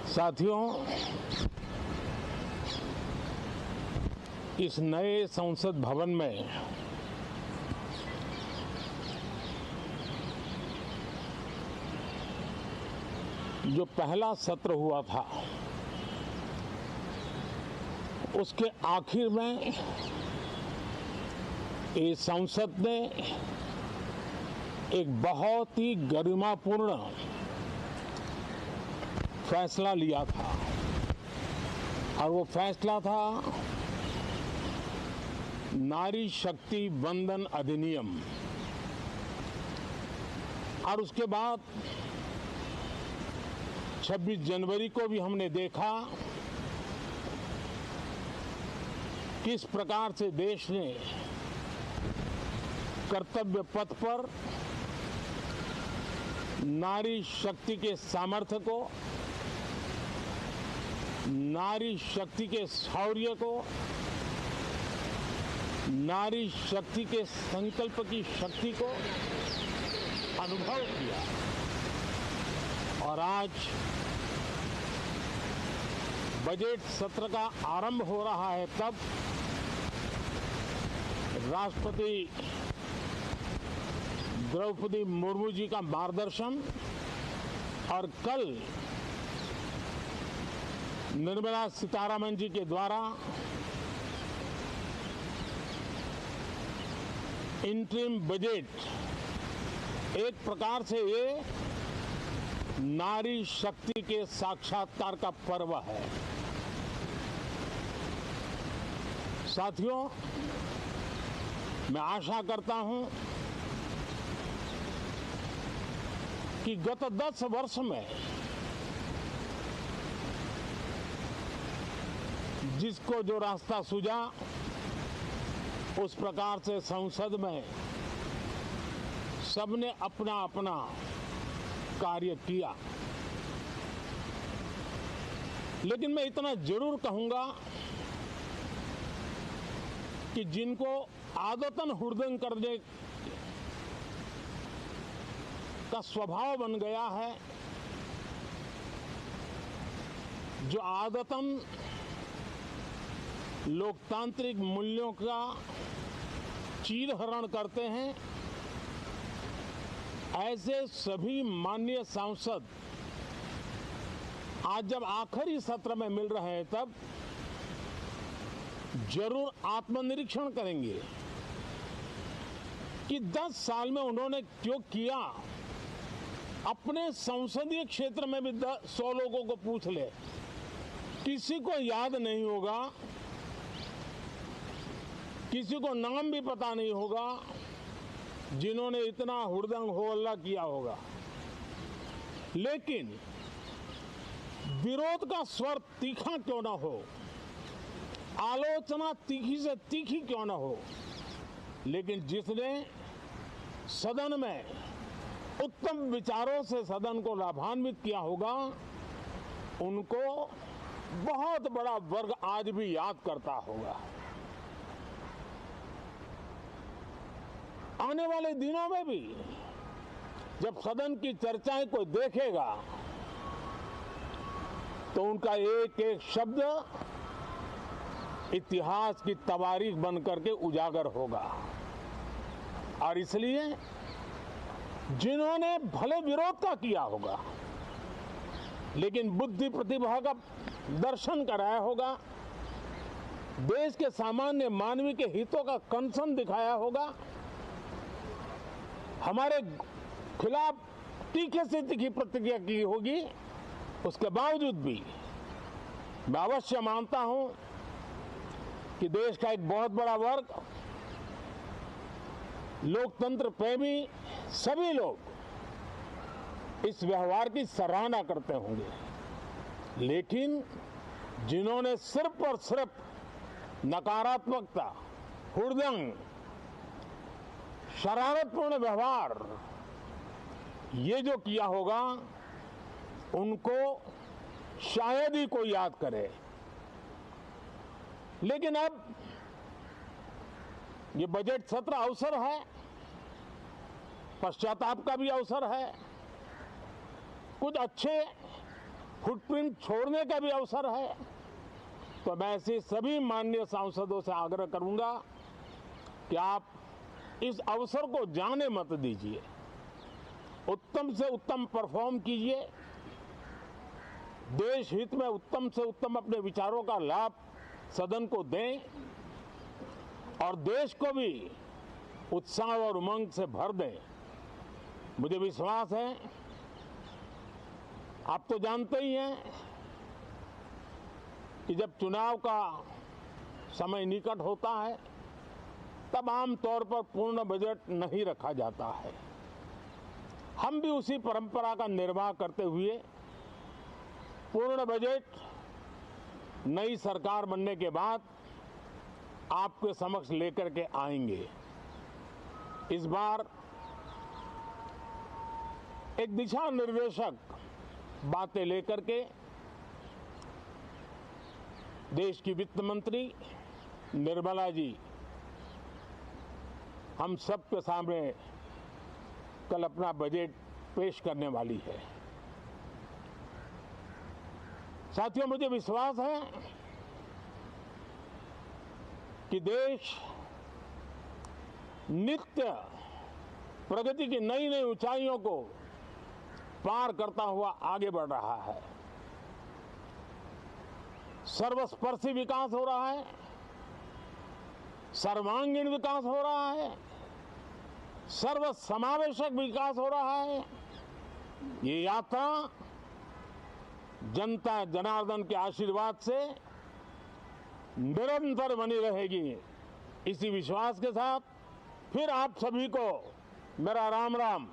साथियों, इस नए संसद भवन में जो पहला सत्र हुआ था, उसके आखिर में इस संसद ने एक बहुत ही गरिमापूर्ण फैसला लिया था और वो फैसला था नारी शक्ति वंदन अधिनियम। और उसके बाद 26 जनवरी को भी हमने देखा किस प्रकार से देश ने कर्तव्य पथ पर नारी शक्ति के सामर्थ्य को, नारी शक्ति के शौर्य को, नारी शक्ति के संकल्प की शक्ति को अनुभव किया। और आज बजट सत्र का आरंभ हो रहा है, तब राष्ट्रपति द्रौपदी मुर्मू जी का मार्गदर्शन और कल निर्मला सीतारमण जी के द्वारा इंटरिम बजट एक प्रकार से ये नारी शक्ति के साक्षात्कार का पर्व है। साथियों, मैं आशा करता हूं कि गत 10 वर्ष में जिसको जो रास्ता सूझा, उस प्रकार से संसद में सबने अपना अपना कार्य किया। लेकिन मैं इतना जरूर कहूंगा कि जिनको आदतन हुड़दंग करने का स्वभाव बन गया है, जो आदतन लोकतांत्रिक मूल्यों का चीरहरण करते हैं, ऐसे सभी माननीय सांसद आज जब आखिरी सत्र में मिल रहे हैं, तब जरूर आत्मनिरीक्षण करेंगे कि 10 साल में उन्होंने क्यों किया। अपने संसदीय क्षेत्र में भी 100 लोगों को पूछ ले, किसी को याद नहीं होगा, किसी को नाम भी पता नहीं होगा जिन्होंने इतना हुड़दंग हो हल्ला किया होगा। लेकिन विरोध का स्वर तीखा क्यों ना हो, आलोचना तीखी से तीखी क्यों ना हो, लेकिन जिसने सदन में उत्तम विचारों से सदन को लाभान्वित किया होगा, उनको बहुत बड़ा वर्ग आज भी याद करता होगा। आने वाले दिनों में भी जब सदन की चर्चाएं कोई देखेगा, तो उनका एक एक शब्द इतिहास की तवारीख बन करके उजागर होगा। और इसलिए जिन्होंने भले विरोध का किया होगा, लेकिन बुद्धि प्रतिभा का दर्शन कराया होगा, देश के सामान्य मानवीय के हितों का कंसर्न दिखाया होगा, हमारे खिलाफ तीखे से तीखी प्रतिक्रिया की होगी, उसके बावजूद भी मैं अवश्य मानता हूं कि देश का एक बहुत बड़ा वर्ग, लोकतंत्र प्रेमी सभी लोग इस व्यवहार की सराहना करते होंगे। लेकिन जिन्होंने सिर्फ और सिर्फ नकारात्मकता, हुड़दंग, शरारतपूर्ण व्यवहार ये जो किया होगा, उनको शायद ही कोई याद करे। लेकिन अब ये बजट सत्र अवसर है, पश्चाताप का भी अवसर है, कुछ अच्छे फुटप्रिंट छोड़ने का भी अवसर है। तो मैं ऐसे सभी माननीय सांसदों से आग्रह करूंगा कि आप इस अवसर को जाने मत दीजिए, उत्तम से उत्तम परफॉर्म कीजिए, देश हित में उत्तम से उत्तम अपने विचारों का लाभ सदन को दें और देश को भी उत्साह और उमंग से भर दें। मुझे विश्वास है, आप तो जानते ही हैं कि जब चुनाव का समय निकट होता है तब आमतौर पर पूर्ण बजट नहीं रखा जाता है। हम भी उसी परंपरा का निर्वाह करते हुए पूर्ण बजट नई सरकार बनने के बाद आपके समक्ष लेकर के आएंगे। इस बार एक दिशा निर्देशक बातें लेकर के देश की वित्त मंत्री निर्मला जी हम सब के सामने कल अपना बजट पेश करने वाली है। साथियों, मुझे विश्वास है कि देश नित्य प्रगति की नई नई ऊंचाइयों को पार करता हुआ आगे बढ़ रहा है। सर्वस्पर्शी विकास हो रहा है, सर्वांगीण विकास हो रहा है, सर्वसमावेशक विकास हो रहा है। ये यात्रा जनता जनार्दन के आशीर्वाद से निरंतर बनी रहेगी। इसी विश्वास के साथ फिर आप सभी को मेरा राम राम।